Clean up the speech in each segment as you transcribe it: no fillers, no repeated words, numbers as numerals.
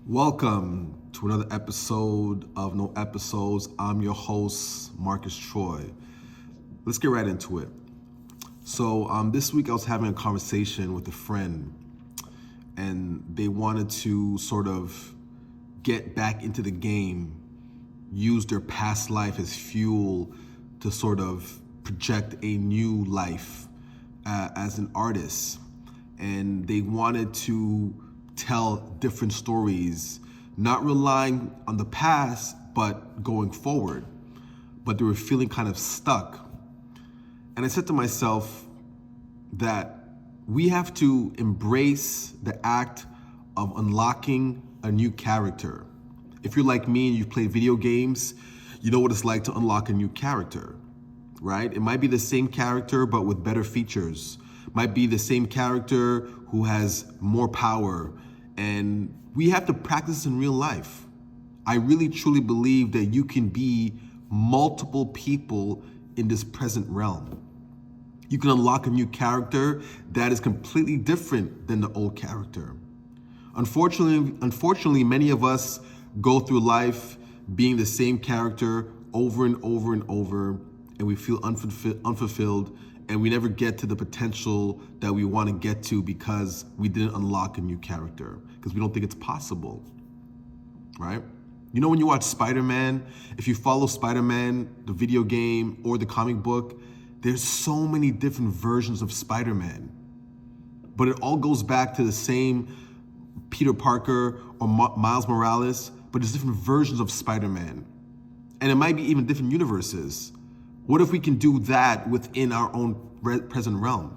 Welcome to another episode of No Episodes. I'm your host, Marcus Troy. Let's get right into it. So this week I was having a conversation with a friend, and they wanted to sort of get back into the game, use their past life as fuel to sort of project a new life as an artist. And they wanted to tell different stories, not relying on the past, but going forward. But they were feeling kind of stuck. And I said to myself that we have to embrace the act of unlocking a new character. If you're like me and you've played video games, you know what it's like to unlock a new character, right? It might be the same character, but with better features. Might be the same character who has more power. And we have to practice in real life. I really truly believe that you can be multiple people in this present realm. You can unlock a new character that is completely different than the old character. Unfortunately, many of us go through life being the same character over and over and over, and we feel unfulfilled, and we never get to the potential that we want to get to because we didn't unlock a new character, because we don't think it's possible, right? You know, when you watch Spider-Man, if you follow Spider-Man, the video game or the comic book, there's so many different versions of Spider-Man. But it all goes back to the same Peter Parker or Miles Morales, but there's different versions of Spider-Man. And it might be even different universes. What if we can do that within our own present realm?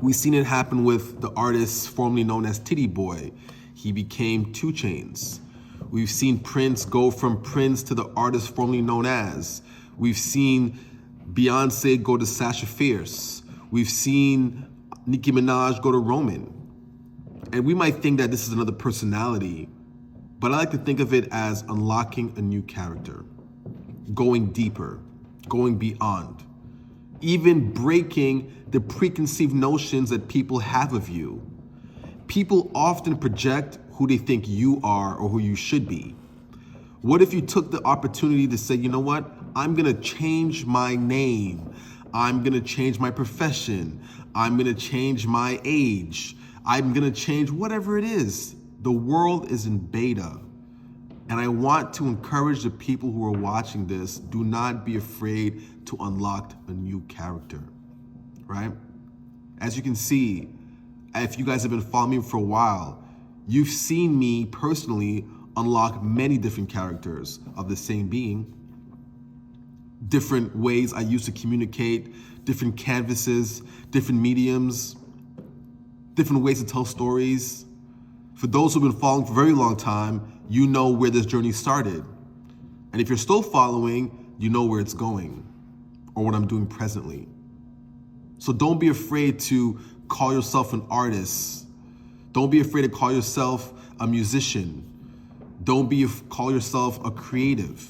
We've seen it happen with the artist formerly known as Titty Boy. He became 2 Chainz. We've seen Prince go from Prince to the artist formerly known as. We've seen Beyonce go to Sasha Fierce. We've seen Nicki Minaj go to Roman. And we might think that this is another personality, but I like to think of it as unlocking a new character, going deeper, going beyond, even breaking the preconceived notions that people have of you. People often project who they think you are or who you should be. What if you took the opportunity to say, you know what? I'm gonna change my name. I'm gonna change my profession. I'm gonna change my age. I'm gonna change whatever it is. The world is in beta. And I want to encourage the people who are watching this, do not be afraid to unlock a new character, right? As you can see, if you guys have been following me for a while, you've seen me personally unlock many different characters of the same being, different ways I used to communicate, different canvases, different mediums, different ways to tell stories. For those who've been following for a very long time, you know where this journey started. And if you're still following, you know where it's going or what I'm doing presently. So don't be afraid to call yourself an artist. Don't be afraid to call yourself a musician. Don't call yourself a creative.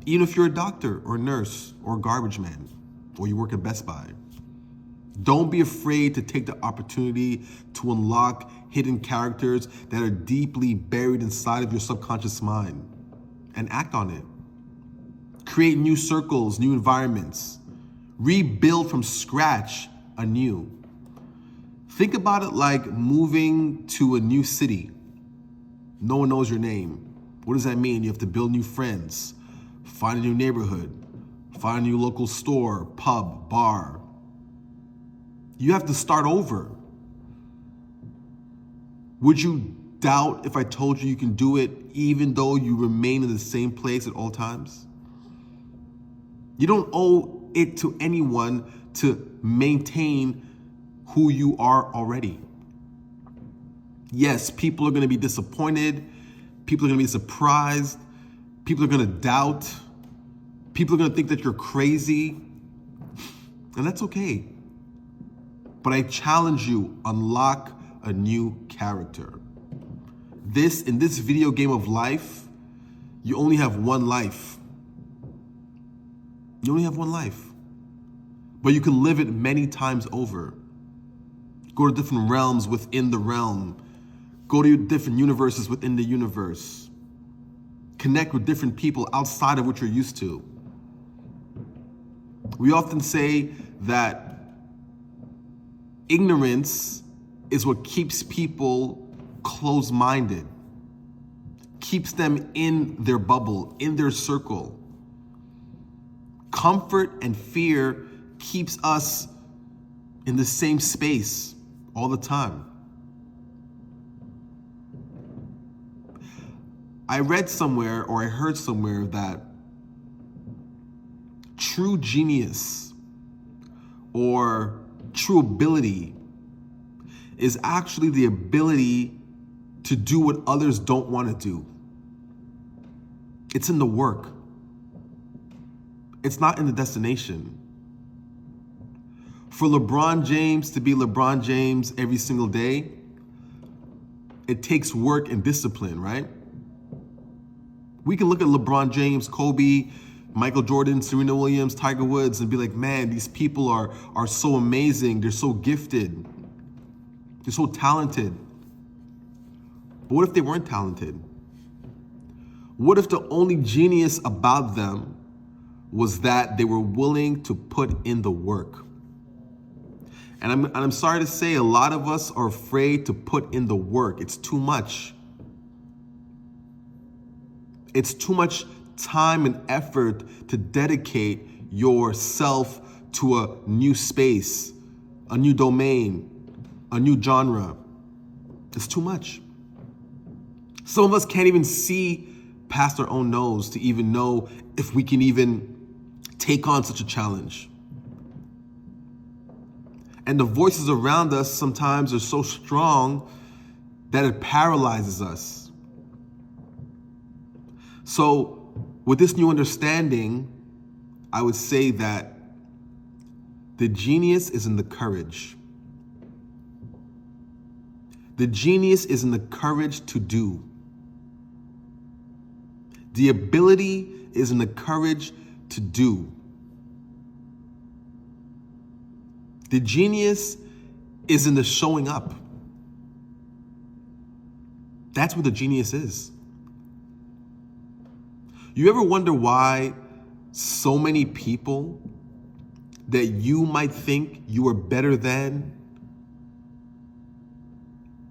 Even if you're a doctor or a nurse or a garbage man or you work at Best Buy. Don't be afraid to take the opportunity to unlock hidden characters that are deeply buried inside of your subconscious mind and act on it. Create new circles, new environments. Rebuild from scratch anew. Think about it like moving to a new city. No one knows your name. What does that mean? You have to build new friends, find a new neighborhood, find a new local store, pub, bar. You have to start over. Would you doubt if I told you you can do it even though you remain in the same place at all times? You don't owe it to anyone to maintain who you are already. Yes, people are going to be disappointed. People are going to be surprised. People are going to doubt. People are going to think that you're crazy. And that's okay. But I challenge you, unlock a new character. In this video game of life, you only have one life. You only have one life. But you can live it many times over. Go to different realms within the realm. Go to different universes within the universe. Connect with different people outside of what you're used to. We often say that ignorance is what keeps people closed-minded, keeps them in their bubble, in their circle. Comfort and fear keeps us in the same space all the time. I read somewhere, or I heard somewhere, that true genius or true ability is actually the ability to do what others don't want to do. It's in the work. It's not in the destination. For LeBron James to be LeBron James every single day, it takes work and discipline, right? We can look at LeBron James, Kobe, Michael Jordan, Serena Williams, Tiger Woods, and be like, man, these people are so amazing. They're so gifted. They're so talented. But what if they weren't talented? What if the only genius about them was that they were willing to put in the work? And I'm sorry to say, a lot of us are afraid to put in the work. It's too much. It's too much time and effort to dedicate yourself to a new space, a new domain, a new genre. It's too much. Some of us can't even see past our own nose to even know if we can even take on such a challenge. And the voices around us sometimes are so strong that it paralyzes us. So with this new understanding, I would say that the genius is in the courage. The genius is in the courage to do. The ability is in the courage to do. The genius is in the showing up. That's what the genius is. You ever wonder why so many people that you might think you are better than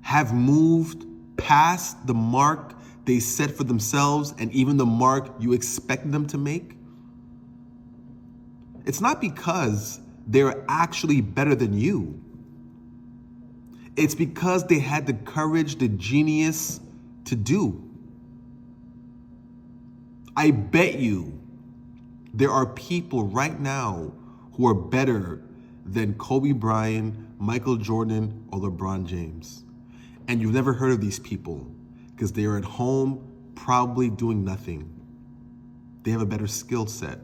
have moved past the mark they set for themselves and even the mark you expect them to make? It's not because they're actually better than you. It's because they had the courage, the genius to do. I bet you there are people right now who are better than Kobe Bryant, Michael Jordan, or LeBron James. And you've never heard of these people because they are at home probably doing nothing. They have a better skill set.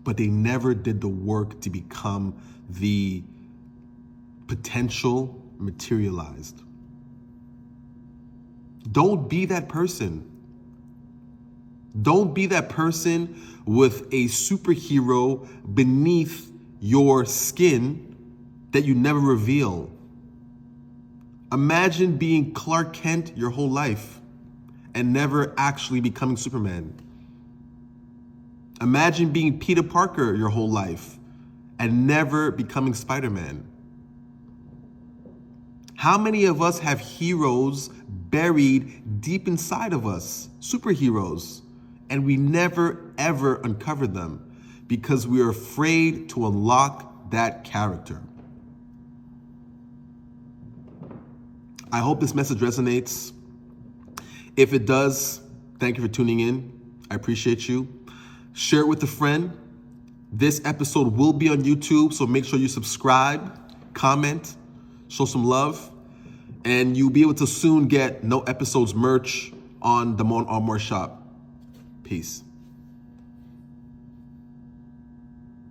But they never did the work to become the potential materialized. Don't be that person. Don't be that person with a superhero beneath your skin that you never reveal. Imagine being Clark Kent your whole life and never actually becoming Superman. Imagine being Peter Parker your whole life and never becoming Spider-Man. How many of us have heroes buried deep inside of us, superheroes, and we never ever uncovered them because we are afraid to unlock that character? I hope this message resonates. If it does, thank you for tuning in. I appreciate you. Share it with a friend. This episode will be on YouTube, so make sure you subscribe, comment, show some love, and you'll be able to soon get No Episodes merch on the Mon Armour shop. Peace.